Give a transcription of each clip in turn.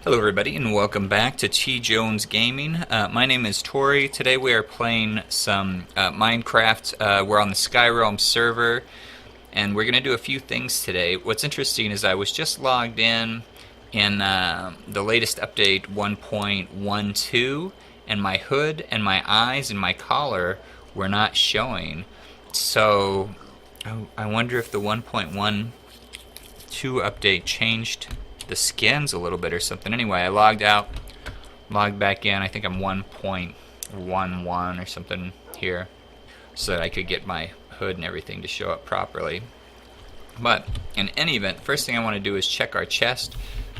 Hello everybody and welcome back to TJonesGaming. My name is Tori. Today we are playing some Minecraft. We're on the SkyRealms server and we're going to do a few things today. What's interesting is I was just logged in the latest update 1.12 and my hood and my eyes and my collar were not showing. So I wonder if the 1.12 update changed the skins a little bit or something. Anyway, I logged out, logged back in. I think I'm 1.11 or something here, so that I could get my hood and everything to show up properly. But in any event, first thing I want to do is check our chest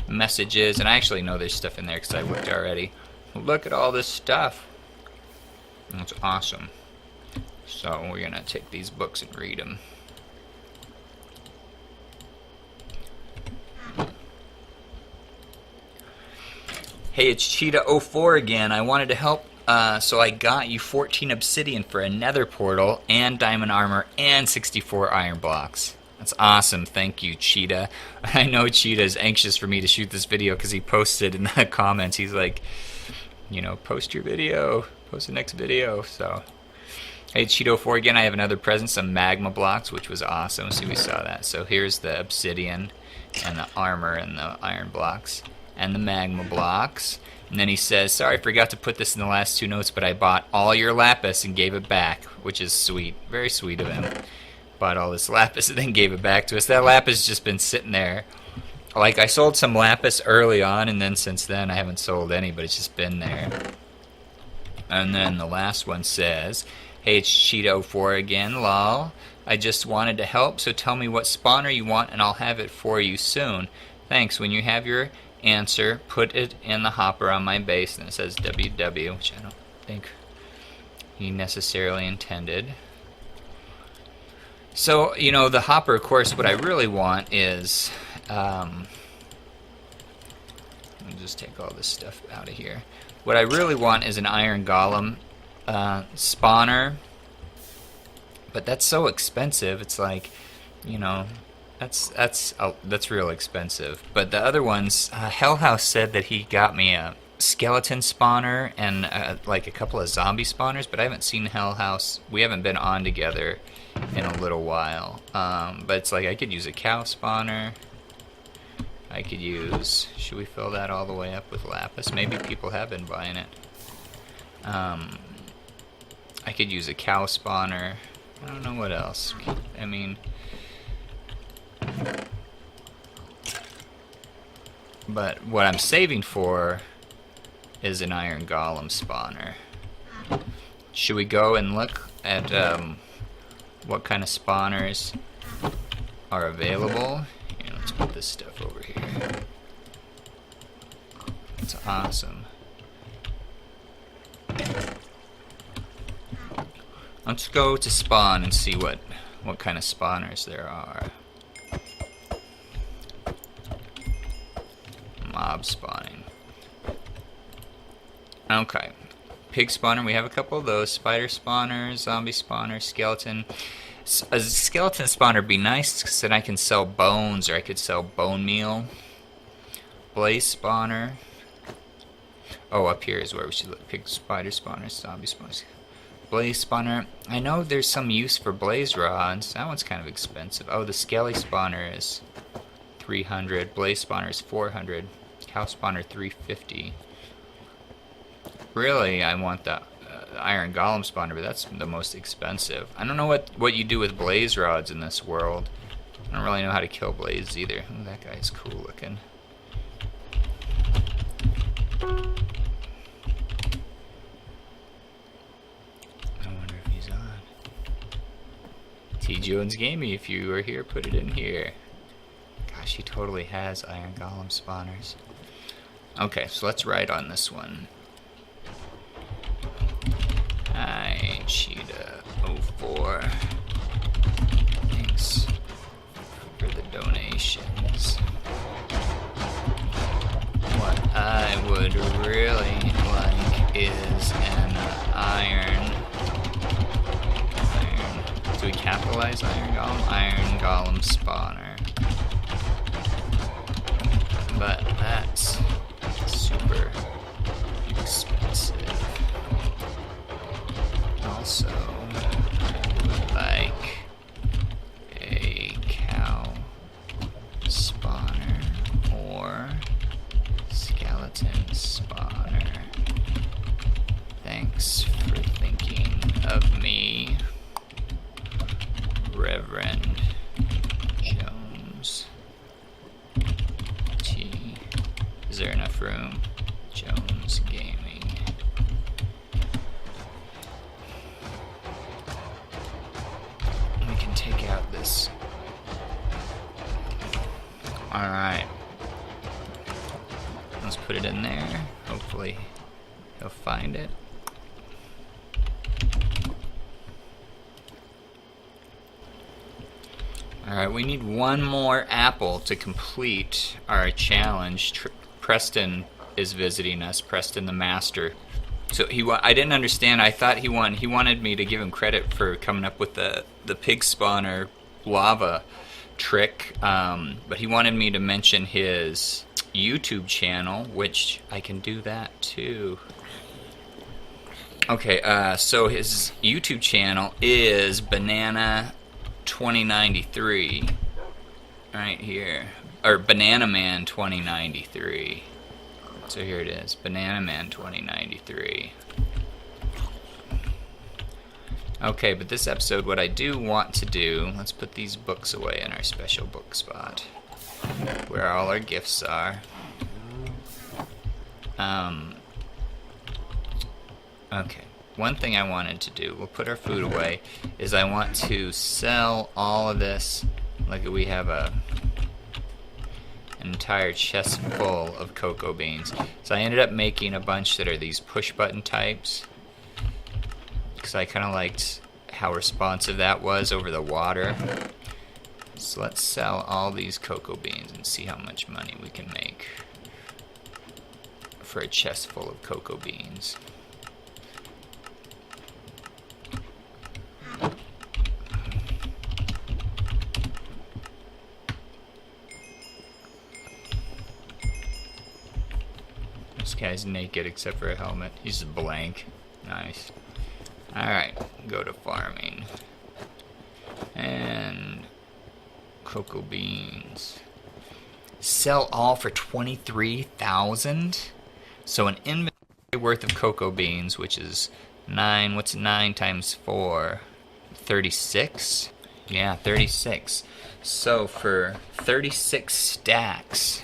messages, and I actually know there's stuff in there because I looked already. Look at all this stuff. That's awesome. So we're gonna take these books and read them. Hey, it's Cheetah04 again. I wanted to help, so I got you 14 obsidian for a nether portal and diamond armor and 64 iron blocks. That's awesome. Thank you, Cheetah. I know Cheetah is anxious for me to shoot this video because he posted in the comments. He's like, you know, post your video, post the next video. So, hey, Cheetah04 again. I have another present, some magma blocks, which was awesome. See, we saw that. So here's the obsidian and the armor and the iron blocks and the magma blocks. And then he says, sorry, I forgot to put this in the last two notes, but I bought all your lapis and gave it back, which is sweet. Very sweet of him. Bought all this lapis and then gave it back to us. That lapis has just been sitting there. Like, I sold some lapis early on, and then since then I haven't sold any, but it's just been there. And then the last one says, hey, it's Cheetah04 again, lol. I just wanted to help, so tell me what spawner you want and I'll have it for you soon. Thanks. When you have your answer, put it in the hopper on my base. And it says WW, which I don't think he necessarily intended. So, you know, the hopper, of course, what I really want is let me just take all this stuff out of here. What I really want is an iron golem spawner, but that's so expensive. It's like, you know, that's real expensive. But the other ones, Hell House said that he got me a skeleton spawner and like a couple of zombie spawners, but I haven't seen Hell House. We haven't been on together in a little while. But it's like I could use a cow spawner. I could use, should we fill that all the way up with lapis? Maybe people have been buying it. I could use a cow spawner. I don't know what else. I mean, but what I'm saving for is an iron golem spawner. Should we go and look at what kind of spawners are available? Here, let's put this stuff over here. That's awesome. Let's go to spawn and see what kind of spawners there are. Mob spawning. Okay. Pig spawner, we have a couple of those. Spider spawner, zombie spawner, skeleton. A skeleton spawner would be nice because then I can sell bones or I could sell bone meal. Blaze spawner. Oh, up here is where we should look. Pig spider spawner, zombie spawners. Blaze spawner. I know there's some use for blaze rods. That one's kind of expensive. Oh, the skelly spawner is 300. Blaze spawner is 400. Cow spawner 350. Really, I want the iron golem spawner, but that's the most expensive. I don't know what you do with blaze rods in this world. I don't really know how to kill blaze either. Oh, that guy's cool looking. I wonder if he's on. TJonesGaming, if you are here, put it in here. Gosh, he totally has iron golem spawners. Okay, so let's ride on this one. Hi, Cheetah04. Thanks for the donations. What I would really like is an iron. Do we capitalize iron golem? Iron golem spawner. But that's skeleton spawner. Thanks for thinking of me, Reverend Jones T. Is there enough room? Jones Gaming. We can take out this. Alright. Let's put it in there. Hopefully he'll find it. Alright, we need one more apple to complete our challenge. Preston is visiting us, Preston the Master. So I didn't understand. I thought he wanted me to give him credit for coming up with the pig spawner lava trick, but he wanted me to mention his YouTube channel, which I can do that too. Okay, so his YouTube channel is Banana 2093 right here, or Banana Man 2093. So here it is, Banana Man 2093. Okay, but this episode, what I do want to do, let's put these books away in our special book spot, where all our gifts are. Okay, one thing I wanted to do, we'll put our food away, is I want to sell all of this. Like, we have an entire chest full of cocoa beans. So I ended up making a bunch that are these push button types, because I kind of liked how responsive that was over the water. So let's sell all these cocoa beans and see how much money we can make for a chest full of cocoa beans. This guy's naked except for a helmet. He's blank. Nice. Alright, go to farming. And cocoa beans. Sell all for 23,000? So an inventory worth of cocoa beans, which is 9, what's 9 times 4? 36? Yeah, 36. So for 36 stacks,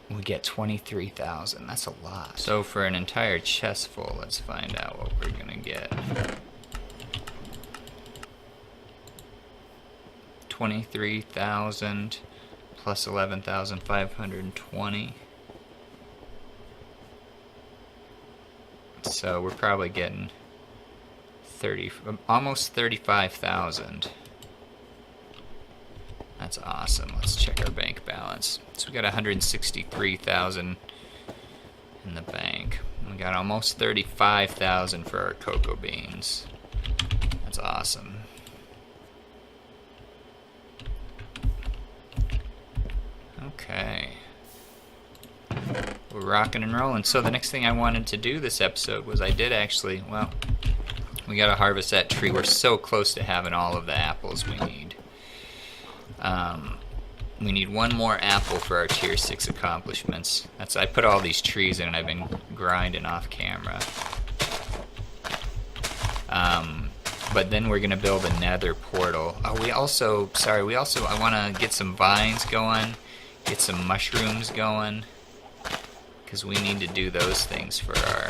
we get 23,000. That's a lot. So for an entire chest full, let's find out what we're gonna get. 23,000 plus 11,520. So we're probably getting almost 35,000. That's awesome. Let's check our bank balance. So we got 163,000 in the bank. We got almost 35,000 for our cocoa beans. That's awesome. Okay. We're rocking and rolling. So the next thing I wanted to do this episode was we gotta harvest that tree. We're so close to having all of the apples we need. We need one more apple for our tier 6 accomplishments. I put all these trees in and I've been grinding off camera. But then we're gonna build a nether portal. Oh, I wanna get some vines going, get some mushrooms going, because we need to do those things for our,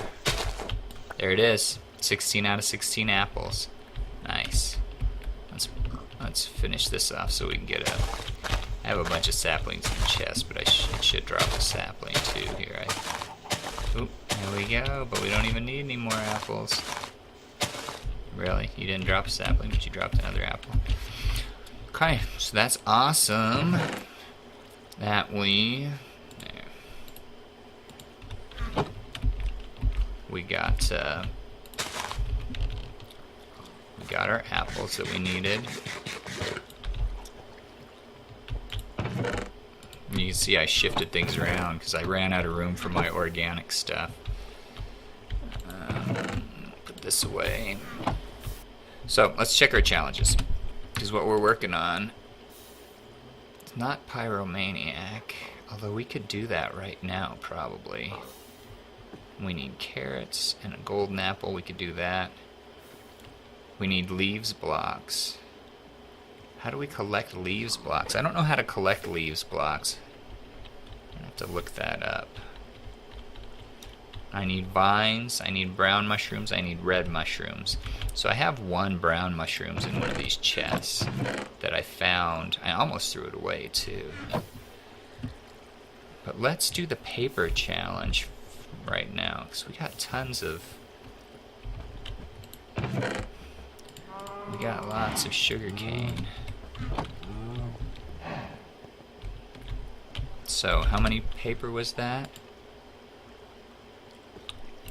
there it is, 16 out of 16 apples. Nice. Let's finish this off so we can get I have a bunch of saplings in the chest, but I should drop a sapling too here. Oop, there we go, but we don't even need any more apples. Really? You didn't drop a sapling, but you dropped another apple. Okay, so that's awesome. That we got our apples that we needed. You can see I shifted things around because I ran out of room for my organic stuff. Put this away. So let's check our challenges, because what we're working on, it's not Pyromaniac. Although we could do that right now, probably. We need carrots and a golden apple. We could do that. We need leaves blocks. How do we collect leaves blocks? I don't know how to collect leaves blocks. I have to look that up. I need vines, I need brown mushrooms, I need red mushrooms. So I have one brown mushrooms in one of these chests that I found. I almost threw it away too. But let's do the paper challenge right now, because we got tons of... We got lots of sugar cane. So how many paper was that?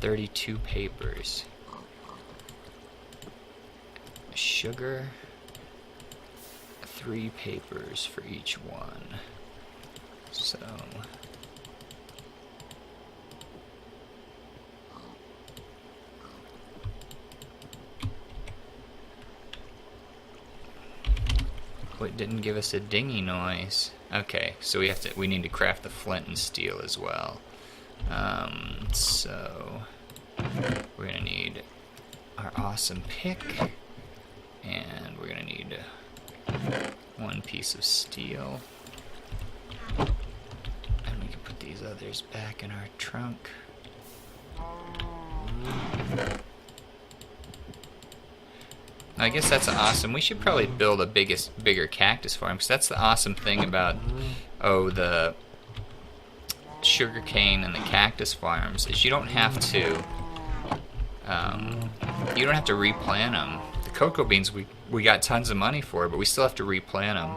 32 papers. Sugar, 3 papers for each one. So oh, it didn't give us a dingy noise. Okay, so we need to craft the flint and steel as well. So we're gonna need our awesome pick, and we're gonna need 1 piece of steel, and we can put these others back in our trunk. I guess that's awesome. We should probably build a bigger cactus farm, because that's the awesome thing about the sugarcane and the cactus farms is you don't have to replant them. The cocoa beans we got tons of money for, but we still have to replant them.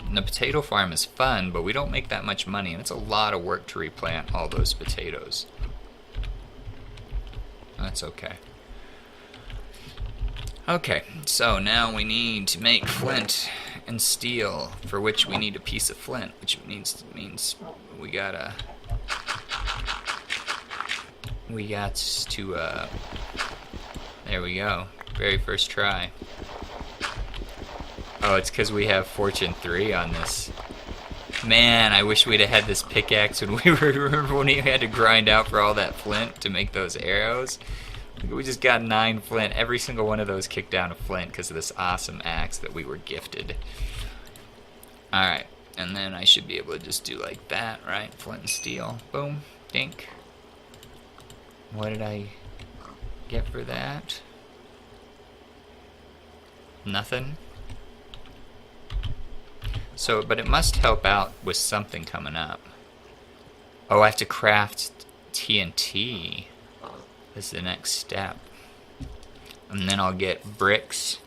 And the potato farm is fun, but we don't make that much money, and it's a lot of work to replant all those potatoes. That's okay. Okay, so now we need to make flint and steel, for which we need a piece of flint, which means we got to there we go, very first try. Oh, it's because we have Fortune 3 on this. Man, I wish we'd have had this pickaxe when we had to grind out for all that flint to make those arrows. We just got 9 flint. Every single one of those kicked down a flint because of this awesome axe that we were gifted. Alright, and then I should be able to just do like that, right? Flint and steel. Boom. Dink. What did I get for that? Nothing. So, but it must help out with something coming up. Oh, I have to craft TNT. This is the next step. And then I'll get bricks,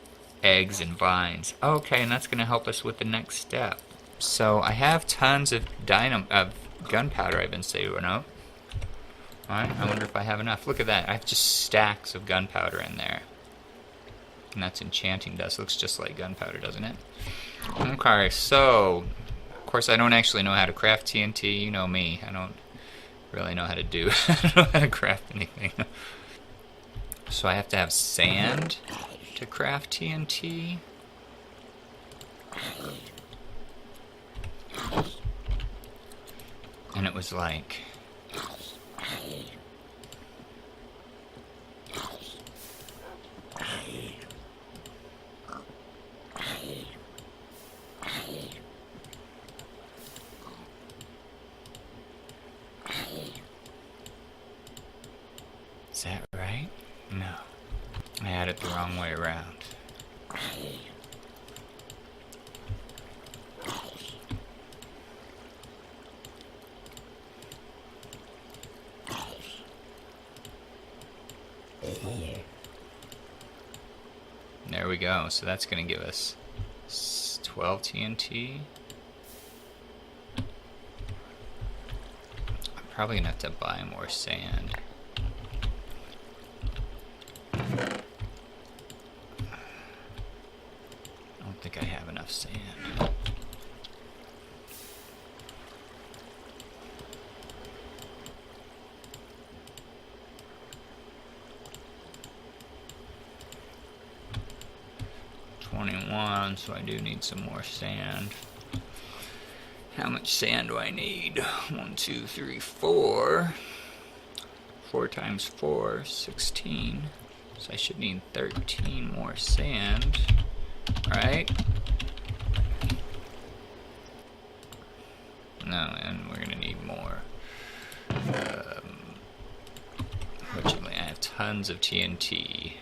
eggs, and vines. Okay, and that's going to help us with the next step. So I have tons of gunpowder I've been saving up. Alright, I wonder if I have enough. Look at that. I have just stacks of gunpowder in there. And that's enchanting dust. Looks just like gunpowder, doesn't it? Okay, so... Of course, I don't actually know how to craft TNT. You know me. I don't really know how to do. I don't know how to craft anything. So I have to have sand to craft TNT. And it was like... Is that right? No. I had it the wrong way around. There we go. So that's going to give us 12 TNT. I'm probably going to have to buy more sand. I don't think I have enough sand. So I do need some more sand. How much sand do I need? 1, 2, 3, 4. 4 times 4, 16. So I should need 13 more sand, right? No, and we're gonna need more. Fortunately, I have tons of TNT.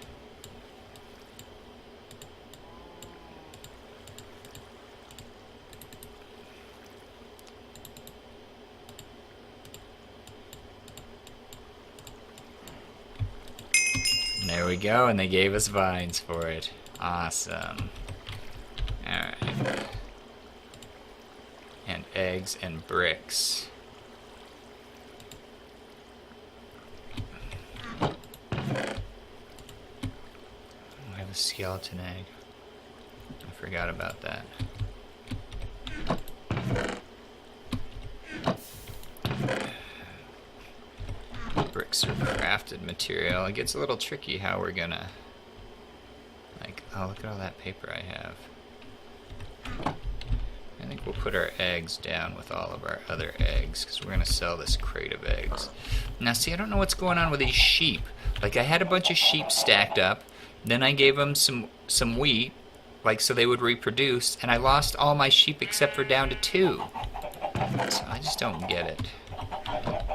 And there we go, and they gave us vines for it. Awesome. Alright. And eggs and bricks. I have a skeleton egg. I forgot about that. Bricks are crafted material. It gets a little tricky how we're gonna, like, oh, look at all that paper I have. I think we'll put our eggs down with all of our other eggs because we're gonna sell this crate of eggs. Now see, I don't know what's going on with these sheep. Like, I had a bunch of sheep stacked up, then I gave them some wheat, like, so they would reproduce, and I lost all my sheep except for down to 2. So I just don't get it.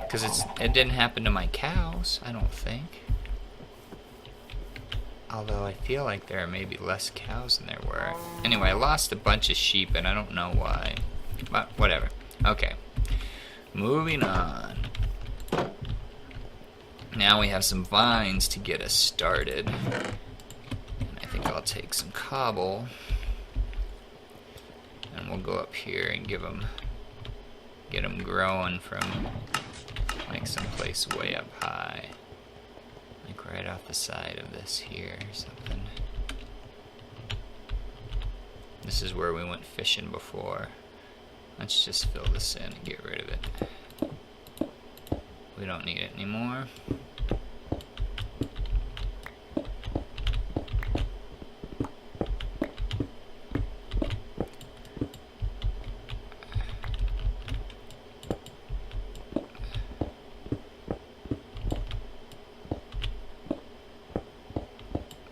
Because it didn't happen to my cows, I don't think. Although I feel like there are maybe less cows than there were. Anyway, I lost a bunch of sheep and I don't know why. But whatever. Okay. Moving on. Now we have some vines to get us started. And I think I'll take some cobble. And we'll go up here and get them growing from like someplace way up high. Like right off the side of this here or something. This is where we went fishing before. Let's just fill this in and get rid of it. We don't need it anymore.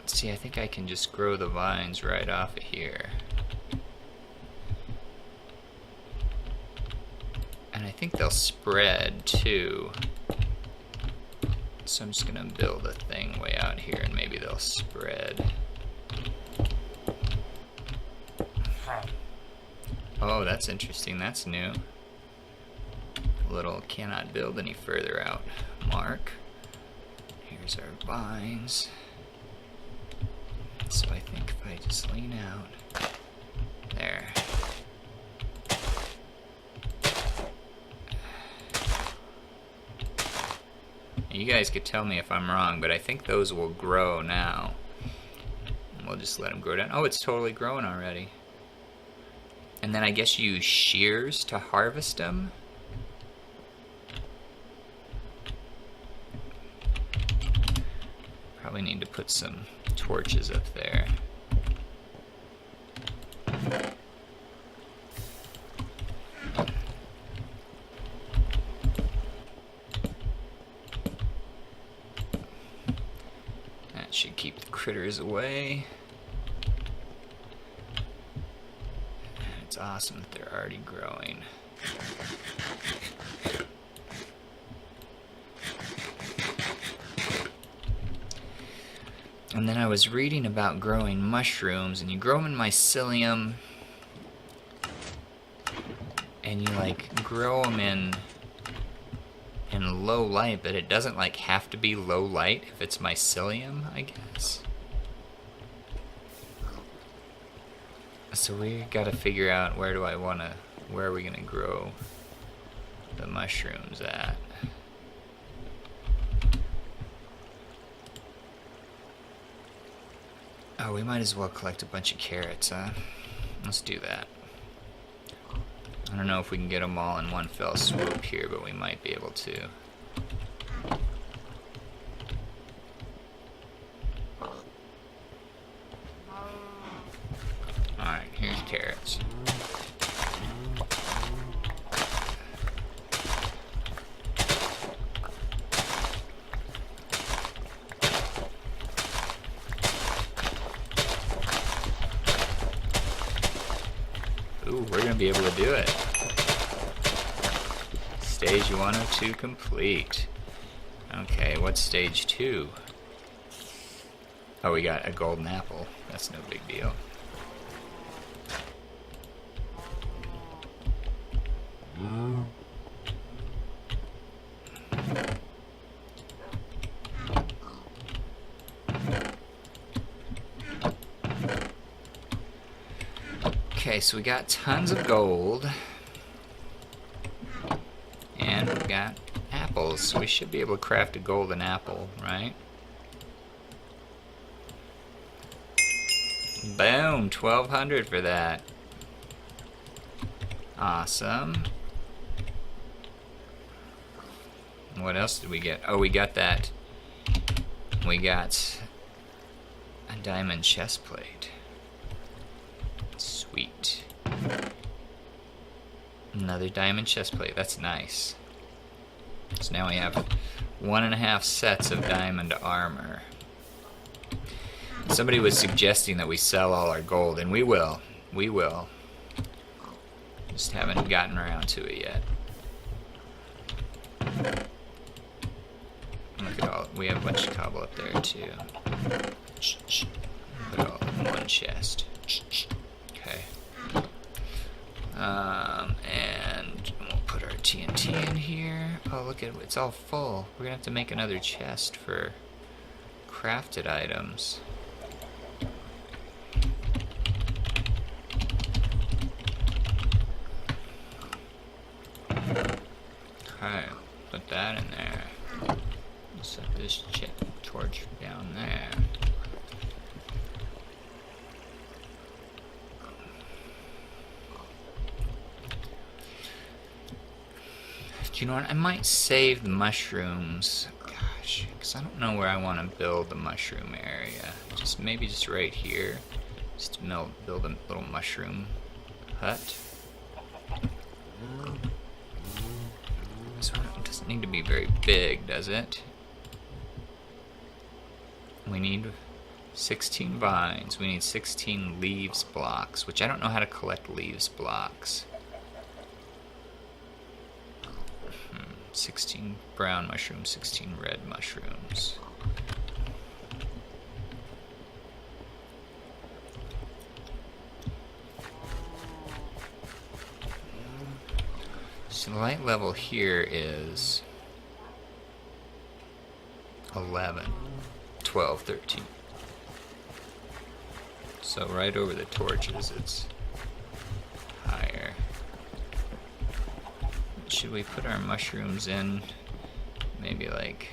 See, I think I can just grow the vines right off of here. And I think they'll spread too. So I'm just gonna build a thing way out here and maybe they'll spread. Oh, that's interesting, that's new. Little cannot build any further out mark. Here's our vines. So I think if I just lean out, there. You guys could tell me if I'm wrong, but I think those will grow now. And we'll just let them grow down. Oh, it's totally growing already. And then I guess you use shears to harvest them. Probably need to put some torches up there. That should keep the critters away. It's awesome that they're already growing. And then I was reading about growing mushrooms, and you grow them in mycelium, and you like grow them in low light, but it doesn't like have to be low light if it's mycelium, I guess. So we gotta figure out where are we gonna grow the mushrooms at. Oh, we might as well collect a bunch of carrots, huh? Let's do that. I don't know if we can get them all in one fell swoop here, but we might be able to. Alright, here's carrots. be able to do it. Stage 102 complete. Okay, what's stage 2? Oh, we got a golden apple. That's no big deal. Okay, so we got tons of gold. And we've got apples, so we should be able to craft a golden apple, right? Boom, 1200 for that. Awesome. What else did we get? Oh, we got that. We got a diamond chest plate. Sweet. Another diamond chest plate. That's nice. So now we have 1.5 sets of diamond armor. Somebody was suggesting that we sell all our gold, and we will. We will. Just haven't gotten around to it yet. Look at all. We have a bunch of cobble up there too. Put it all in one chest. Okay. And we'll put our TNT in here. Oh, look at it. It's all full. We're gonna have to make another chest for crafted items. Okay, put that in there. Set this torch down there. Do you know what? I might save the mushrooms. Gosh, because I don't know where I want to build the mushroom area. Maybe just right here. Just to build a little mushroom hut. This one doesn't need to be very big, does it? We need 16 vines. We need 16 leaves blocks, which I don't know how to collect leaves blocks. 16 brown mushrooms, 16 red mushrooms. So the light level here is 11, 12, 13. So right over the torches it's higher. Should we put our mushrooms in maybe like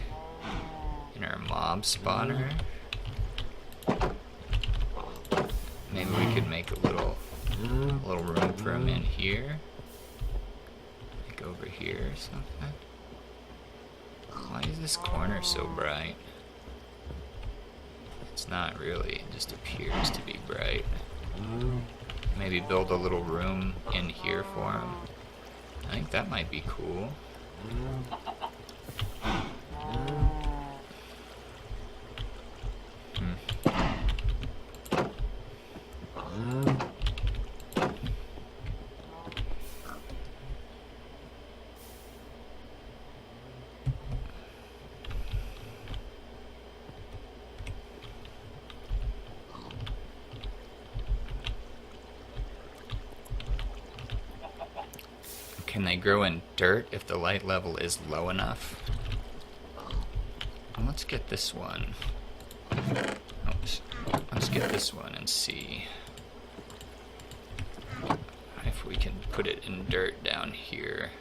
in our mob spawner? Maybe we could make a little room for them in here. Like over here or something. Why is this corner so bright? It's not really, it just appears to be bright. Maybe build a little room in here for them. I think that might be cool. Can they grow in dirt if the light level is low enough? Well, let's get this one. Oops. Let's get this one and see if we can put it in dirt down here.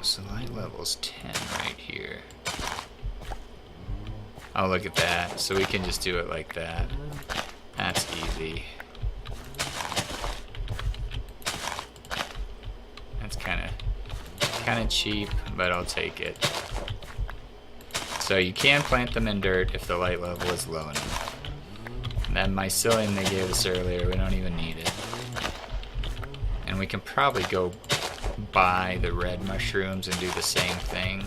So light level's 10 right here. Oh, look at that. So we can just do it like that. That's easy. That's kind of cheap, but I'll take it. So you can plant them in dirt if the light level is low enough. That mycelium they gave us earlier, we don't even need it. And we can probably go buy the red mushrooms and do the same thing.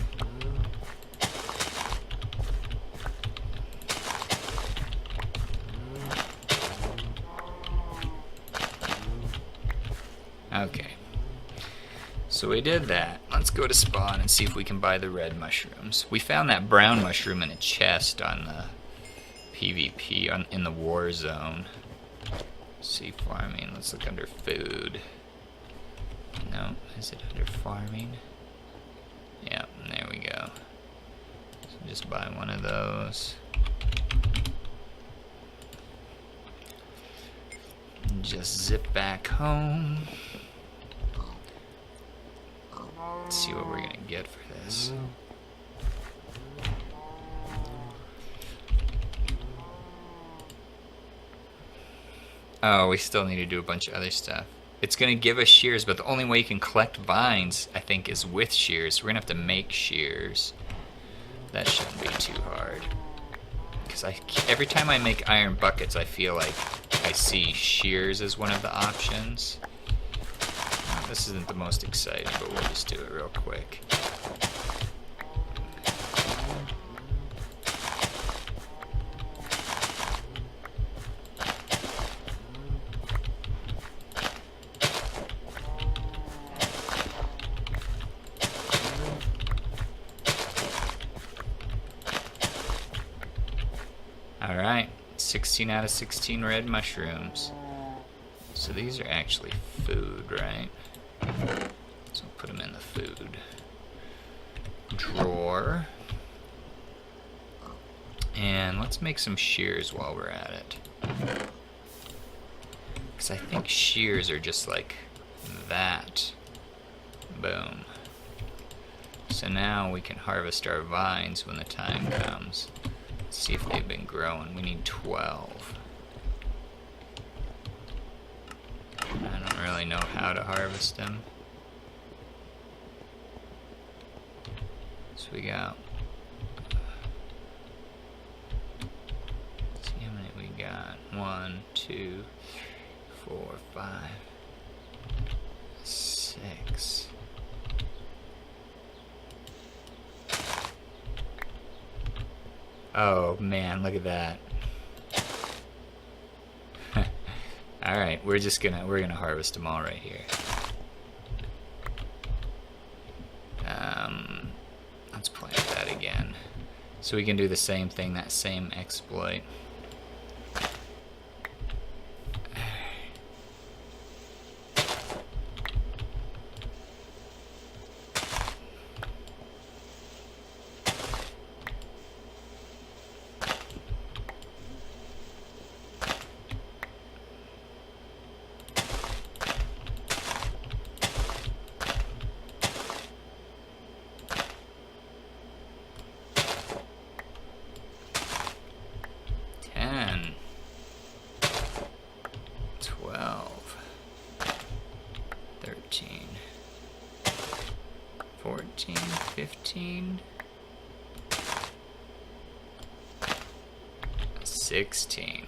Okay. So we did that. Let's go to spawn and see if we can buy the red mushrooms. We found that brown mushroom in a chest on the PvP in the war zone. See farming. Let's look under food. No, is it under farming? Yeah, there we go. So just buy one of those. And just zip back home. Let's see what we're gonna get for this. Oh, we still need to do a bunch of other stuff. It's gonna give us shears, but the only way you can collect vines, I think, is with shears. We're gonna have to make shears. That shouldn't be too hard. Because every time I make iron buckets, I feel like I see shears as one of the options. This isn't the most exciting, but we'll just do it real quick. Alright, 16 out of 16 red mushrooms. So these are actually food, right? So I'll put them in the food drawer. And let's make some shears while we're at it. Because I think shears are just like that. Boom. So now we can harvest our vines when the time comes. Let's see if they've been growing. We need 12. I don't really know how to harvest them. So we got... Let's see how many we got. 1, 2, 4, 5, 6. Oh man, look at that. Alright, we're gonna harvest them all right here. Let's plant that again. So we can do the same thing, that same exploit.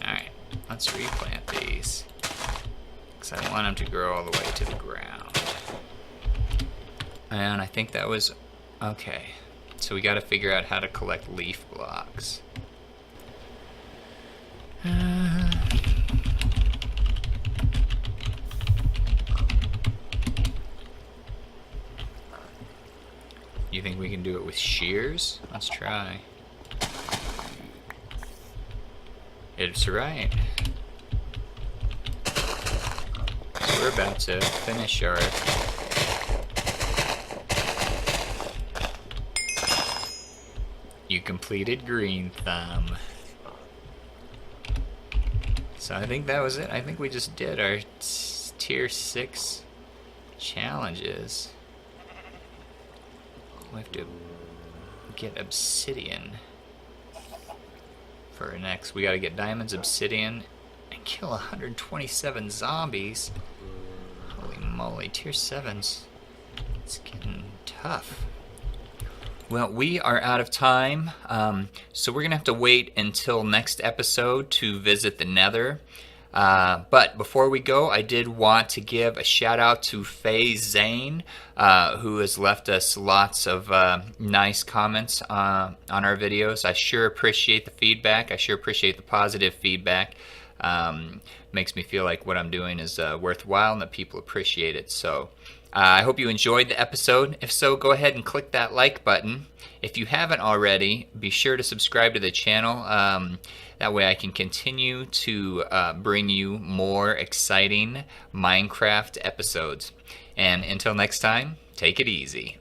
Alright, let's replant these. Because I want them to grow all the way to the ground. And I think that was... Okay. So we gotta figure out how to collect leaf blocks. You think we can do it with shears? Let's try. It's right. So we're about to finish our... You completed green thumb. So I think that was it. I think we just did our tier 6 challenges. We have to get obsidian. For our next, we gotta get diamonds, obsidian, and kill 127 zombies. Holy moly, tier 7s. It's getting tough. Well, we are out of time, so we're gonna have to wait until next episode to visit the Nether. But before we go, I did want to give a shout out to Faye Zane, who has left us lots of nice comments on our videos. I sure appreciate the feedback. I sure appreciate the positive feedback. Makes me feel like what I'm doing is worthwhile and that people appreciate it. So I hope you enjoyed the episode. If so, go ahead and click that like button. If you haven't already, be sure to subscribe to the channel. That way I can continue to bring you more exciting Minecraft episodes. And until next time, take it easy.